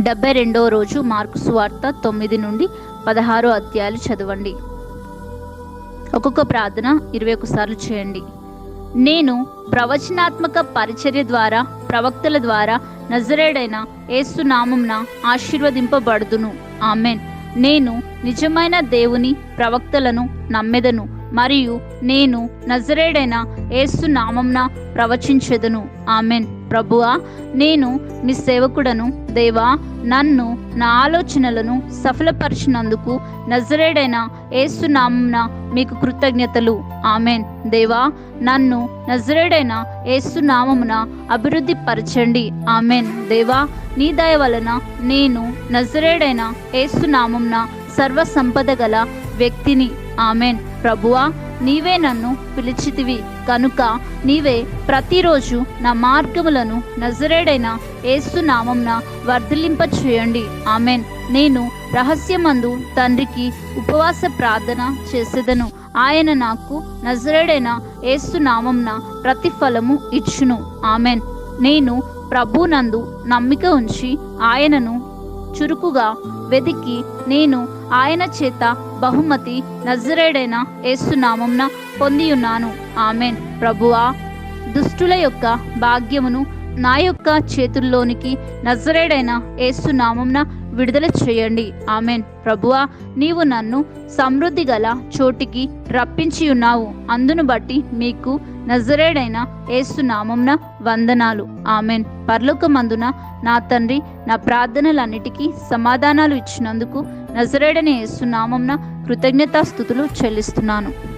72వ రోజు మార్కు సువార్త 9 నుండి 16 అధ్యాయాలు చదవండి. ఒక్కొక్క ప్రార్థన 21 సార్లు చేయండి. నేను ప్రవచనాత్మక పరిచర్య ద్వారా ప్రవక్తల ద్వారా నజరేయుడైన యేసు నామమున ఆశీర్వదింపబడుదును. ఆమెన్. నేను నిజమైన దేవుని ప్రవక్తలను నమ్మెదను మరియు నేను నజరేయుడైన యేసు నామమున ప్రవచించెదను. ఆమెన్. ప్రభువా, నేను నీ సేవకుడను. దేవా, నన్ను నా ఆలోచనలను సఫలపరిచినందుకు నజరేయుడైన యేసు నామమున మీకు కృతజ్ఞతలు. ఆమెన్. దేవా, నన్ను నజరేయుడైన యేసు నామమున అభివృద్ధి పరచండి. ఆమెన్. దేవా, నీ దయ వలన నేను నజరేయుడైన యేసు నామమున సర్వ సంపద గల వ్యక్తిని. ఆమెన్. ప్రభువా, నీవే నన్ను పిలిచితివి కనుక నీవే ప్రతిరోజు నా మార్గములను నజరేయుడైన యేసు నామమున వర్ధిల్లింప చేయండి. ఆమెన్. నేను రహస్యమందు తండ్రికి ఉపవాస ప్రార్థన చేసేదను. ఆయన నాకు నజరేయుడైన యేసు నామమున ప్రతిఫలము ఇచ్చును. ఆమెన్. నేను ప్రభునందు నమ్మిక ఉంచి ఆయనను చురుకుగా వెదికి నేను ఆయన చేత బహుమతి నజరేయుడైన యేసు నామమున పొందియున్నాను. ఆమెన్. ప్రభువా, దుష్టుల యొక్క భాగ్యమును నా యొక్క చేతుల్లోనికి నజరేయుడైన యేసు నామమున విడుదల చేయండి. ఆమెన్. ప్రభువా, నీవు నన్ను సమృద్ధి గల చోటికి రప్పించి ఉన్నావు. అందును బట్టి మీకు నజరేయుడైన యేసు నామమున వందనాలు. ఆమెన్. పరలోకమందున నా తండ్రి, నా ప్రార్థనలన్నిటికీ సమాధానాలు ఇచ్చినందుకు నజరేయుడైన యేసు నామమున కృతజ్ఞతాస్తుతులు చెల్లిస్తున్నాను.